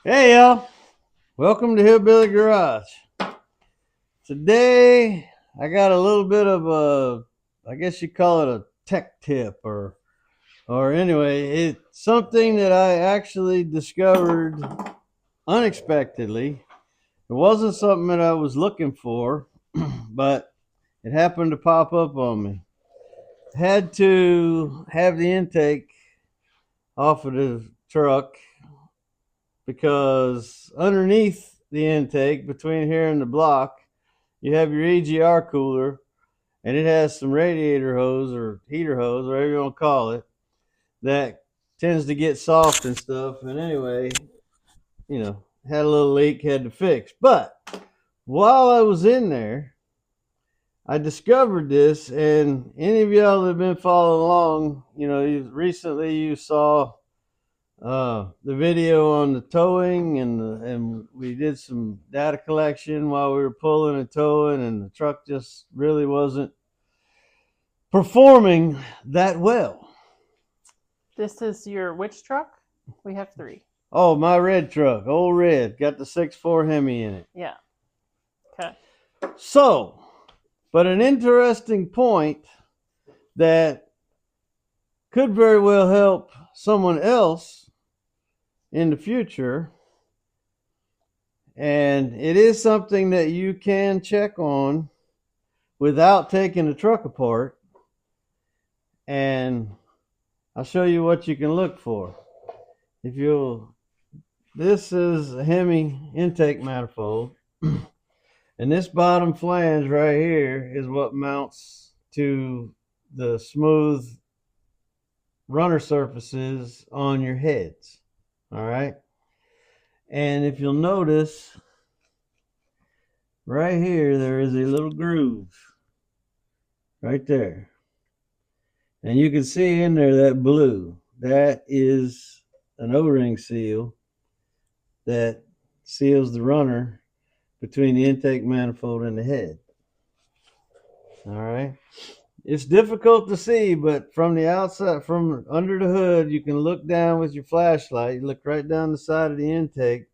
Hey y'all, welcome to Hillbilly Garage. Today I got a little bit of I guess you call it a tech tip or anyway, it's something that I actually discovered unexpectedly. It wasn't something that I was looking for, but it happened to pop up on me. Had to have the intake off of the truck because underneath the intake, between here and the block, you have your EGR cooler, and it has some radiator hose or heater hose, whatever you want to call it, that tends to get soft and stuff. And anyway, had a little leak, had to fix. But while I was in there, I discovered this, and any of y'all that have been following along, recently you saw the video on the towing, and we did some data collection while we were pulling and towing, and the truck just really wasn't performing that well. This is your which truck? We have three. Oh, my red truck, old red, got the 6.4 Hemi in it. Yeah. Okay. So, but an interesting point that could very well help someone else in the future, and it is something that you can check on without taking the truck apart, and I'll show you what you can look for. This is a Hemi intake manifold, and this bottom flange right here is what mounts to the smooth runner surfaces on your heads. All right, and if you'll notice right here, there is a little groove right there, and you can see in there that blue, that is an O-ring seal that seals the runner between the intake manifold and the head. All right, it's difficult to see, but from the outside, from under the hood, you can look down with your flashlight. You look right down the side of the intake,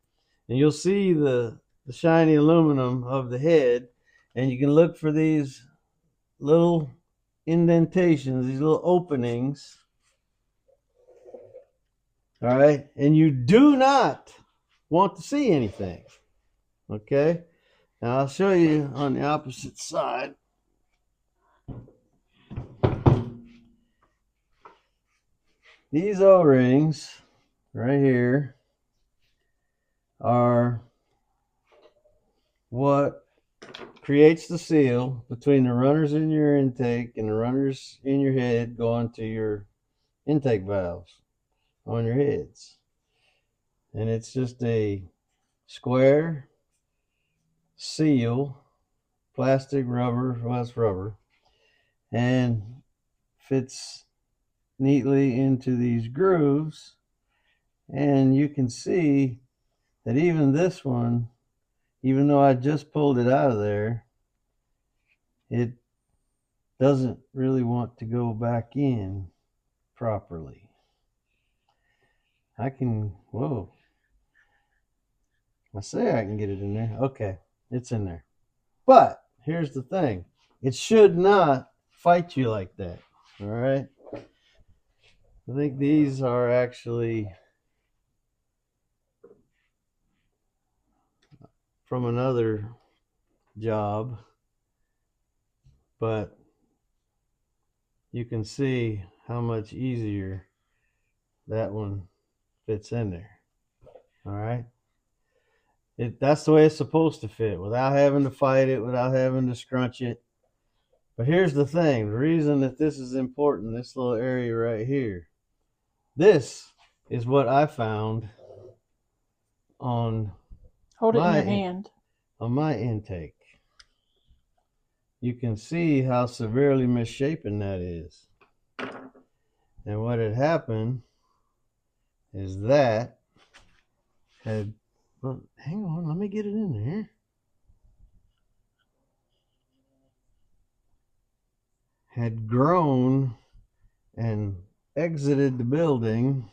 and you'll see the shiny aluminum of the head, and you can look for these little indentations, these little openings. All right, and you do not want to see anything. Okay, now I'll show you on the opposite side. These O-rings right here are what creates the seal between the runners in your intake and the runners in your head going to your intake valves on your heads. And it's just a square seal, plastic, rubber, well, it's rubber, and fits neatly into these grooves. And you can see that even this one, even though I just pulled it out of there, it doesn't really want to go back in properly. Whoa. I say I can get it in there. Okay, it's in there. But here's the thing. It should not fight you like that. All right. I think these are actually from another job, but you can see how much easier that one fits in there. All right. That's the way it's supposed to fit without having to fight it, without having to scrunch it. But here's the thing, the reason that this is important, this little area right here, this is what I found on Hold it in your my hand. on my intake. You can see how severely misshapen that is. And what had happened is that had, well, hang on, let me get it in there. Had grown and exited the building.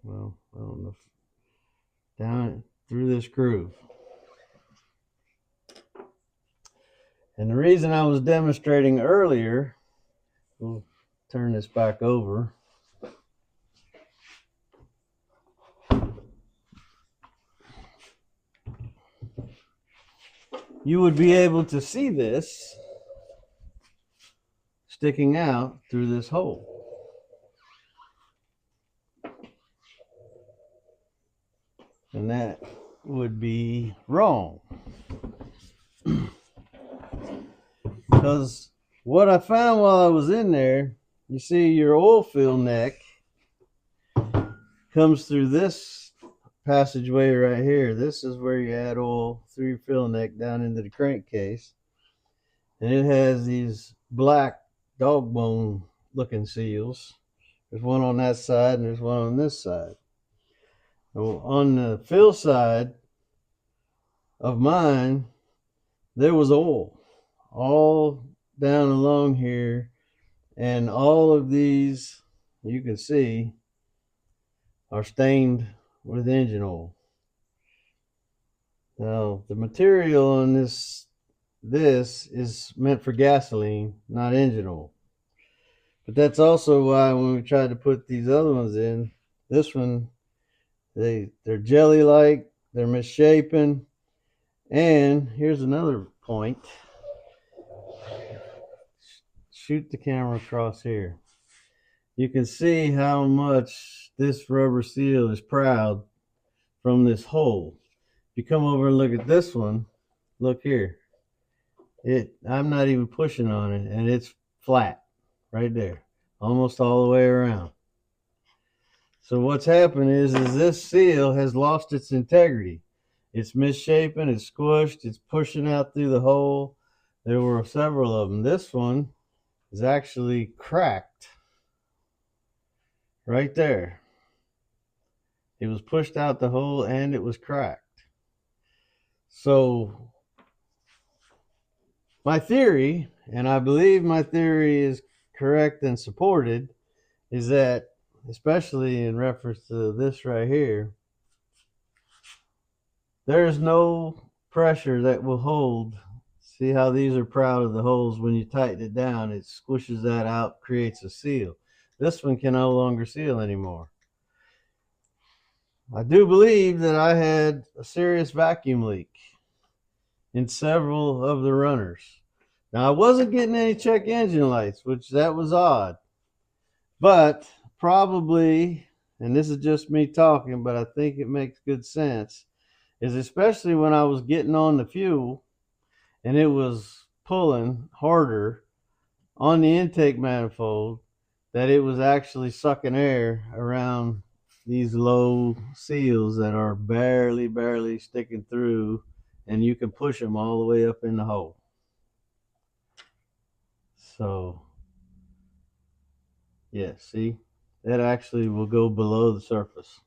well, I don't know, down through this groove. And the reason I was demonstrating earlier, we'll turn this back over. You would be able to see this sticking out through this hole. And that would be wrong. Because what I found while I was in there, you see your oil fill neck comes through this passageway right here. This is where you add oil through your fill neck down into the crankcase. And it has these black dog bone looking seals. There's one on that side and there's one on this side. So on the fill side of mine, there was oil all down along here, and all of these, you can see, are stained with engine oil. Now, the material on this is meant for gasoline, not engine oil. But that's also why when we tried to put these other ones in, this one, they're jelly-like, they're misshapen. And here's another point. Shoot the camera across here. You can see how much this rubber seal is proud from this hole. If you come over and look at this one, look here. I'm not even pushing on it, and it's flat right there, almost all the way around. So what's happened is this seal has lost its integrity. It's misshapen, it's squished, it's pushing out through the hole. There were several of them. This one is actually cracked right there. It was pushed out the hole and it was cracked. So my theory, and I believe my theory is correct and supported, is that, especially in reference to this right here, there is no pressure that will hold. See how these are proud of the holes? When you tighten it down, it squishes that out, creates a seal. This one can no longer seal anymore. I do believe that I had a serious vacuum leak in several of the runners. Now, I wasn't getting any check engine lights, which that was odd. But probably, and this is just me talking, but I think it makes good sense, is especially when I was getting on the fuel and it was pulling harder on the intake manifold, that it was actually sucking air around these low seals that are barely sticking through, and you can push them all the way up in the hole. So yeah, see, that actually will go below the surface.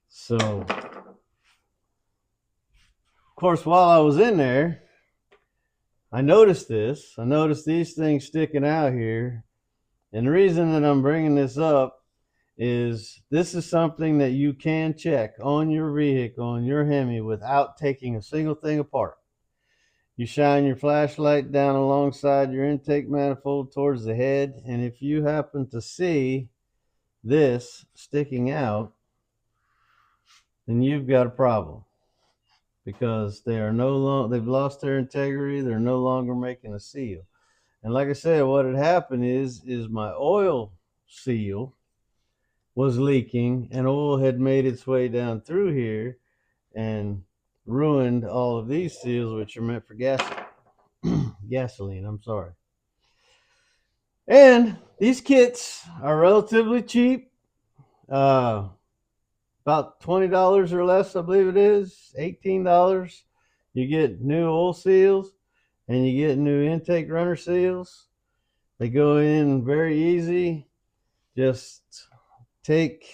So of course, while I was in there, I noticed this. I noticed these things sticking out here. And the reason that I'm bringing this up is this is something that you can check on your vehicle, on your Hemi, without taking a single thing apart. You shine your flashlight down alongside your intake manifold towards the head, and if you happen to see this sticking out, then you've got a problem, because they are they've lost their integrity. They're no longer making a seal. And like I said, what had happened is my oil seal was leaking, and oil had made its way down through here and ruined all of these seals, which are meant for gasoline. I'm sorry. And these kits are relatively cheap, about $20 or less, I believe it is, $18. You get new oil seals and you get new intake runner seals. They go in very easy. Just take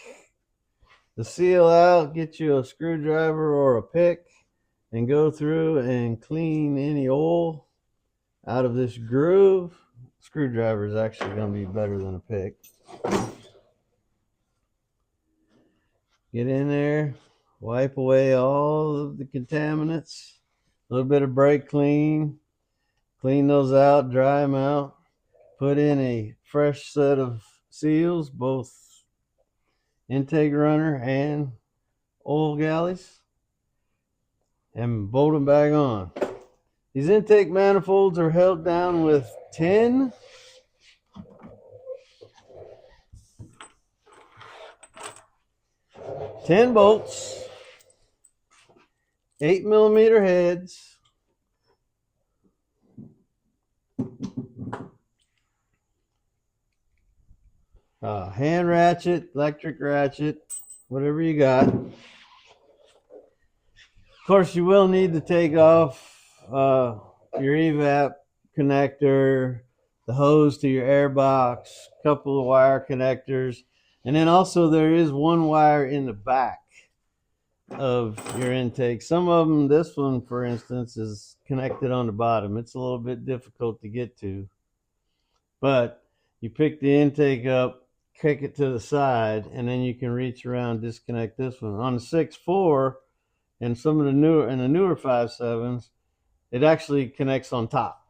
the seal out, get you a screwdriver or a pick, and go through and clean any oil out of this groove. Screwdriver is actually going to be better than a pick. Get in there, wipe away all of the contaminants, a little bit of brake clean, clean those out, dry them out, put in a fresh set of seals, both intake runner and oil galleys, and bolt them back on. These intake manifolds are held down with 10 bolts, 8mm heads, hand ratchet, electric ratchet, whatever you got. Of course, you will need to take off your evap connector, the hose to your air box, a couple of wire connectors, and then also there is one wire in the back of your intake. Some of them, this one for instance, is connected on the bottom. It's a little bit difficult to get to, but you pick the intake up, kick it to the side, and then you can reach around, disconnect this one. On the 6.4 and some of the newer 5.7s, it actually connects on top,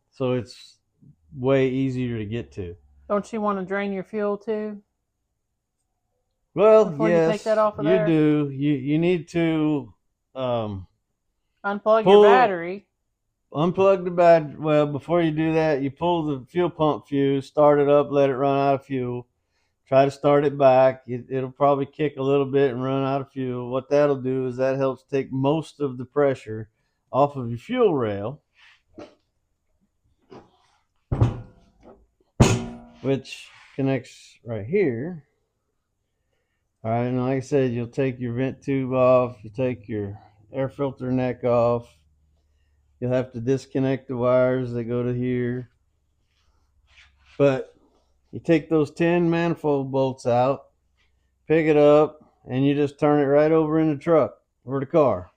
so it's way easier to get to. Don't you want to drain your fuel too? Well, before yes, you take that off of you there? do. You need to Unplug your battery. Unplug the battery. Well, before you do that, you pull the fuel pump fuse, start it up, let it run out of fuel. Try to start it back. It'll probably kick a little bit and run out of fuel. What that'll do is that helps take most of the pressure off of your fuel rail, which connects right here. All right, and like I said, you'll take your vent tube off, you take your air filter neck off. You'll have to disconnect the wires that go to here. But you take those 10 manifold bolts out, pick it up, and you just turn it right over in the truck or the car.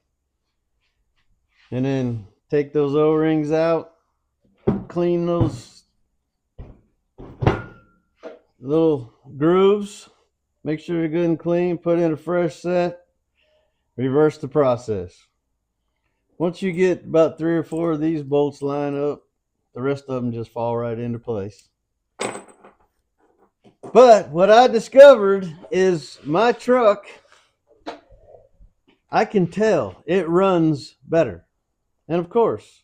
And then take those O-rings out, clean those little grooves, make sure they're good and clean, put in a fresh set, reverse the process. Once you get about 3 or 4 of these bolts lined up, the rest of them just fall right into place. But what I discovered is my truck, I can tell it runs better. And of course,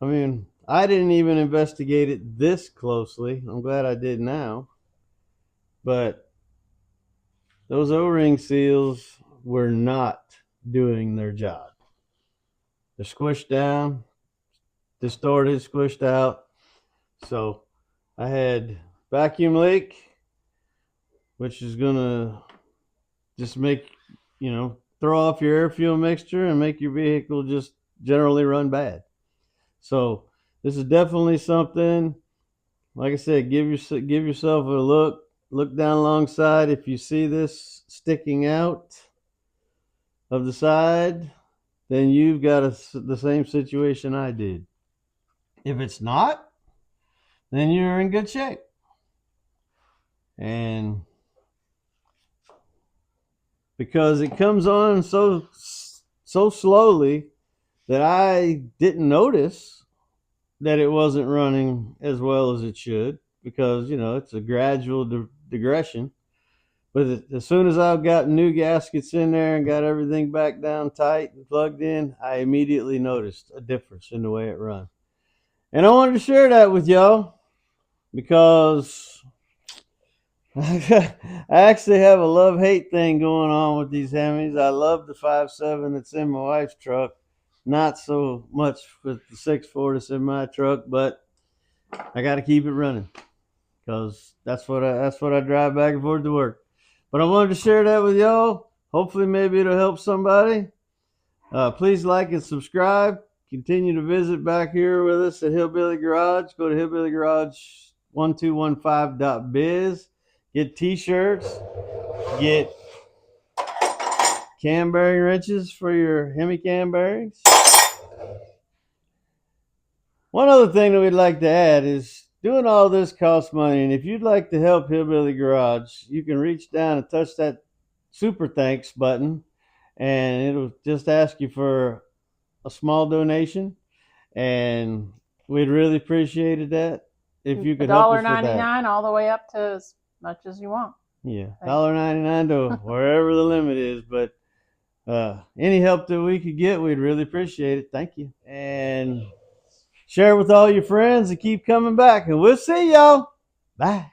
I mean, I didn't even investigate it this closely. I'm glad I did now. But those O-ring seals were not doing their job. They're squished down, distorted, squished out. So I had vacuum leak, which is gonna just make, throw off your air fuel mixture and make your vehicle just generally run bad. So this is definitely something, like I said, give yourself a look down alongside. If you see this sticking out of the side, then you've got the same situation I did. If it's not, then you're in good shape. And because it comes on so slowly that I didn't notice that it wasn't running as well as it should, because it's a gradual digression. But as soon as I've got new gaskets in there and got everything back down tight and plugged in, I immediately noticed a difference in the way it runs. And I wanted to share that with y'all because I actually have a love-hate thing going on with these Hemis. I love the 5.7 that's in my wife's truck, not so much with the 6.4 that's in my truck, but I got to keep it running because that's what I drive back and forth to work. But I wanted to share that with y'all. Hopefully, maybe it'll help somebody. Please like and subscribe. Continue to visit back here with us at Hillbilly Garage. Go to hillbillygarage1215.biz. Get t-shirts. Get cam bearing wrenches for your Hemi cam bearings. One other thing that we'd like to add is doing all this costs money. And if you'd like to help Hillbilly Garage, you can reach down and touch that super thanks button, and it'll just ask you for a small donation, and we'd really appreciate that if you could help us with that. $1.99 all the way up to as much as you want. Yeah, $1.99 to wherever the limit is, but any help that we could get, we'd really appreciate it. Thank you. And share with all your friends and keep coming back. And we'll see y'all. Bye.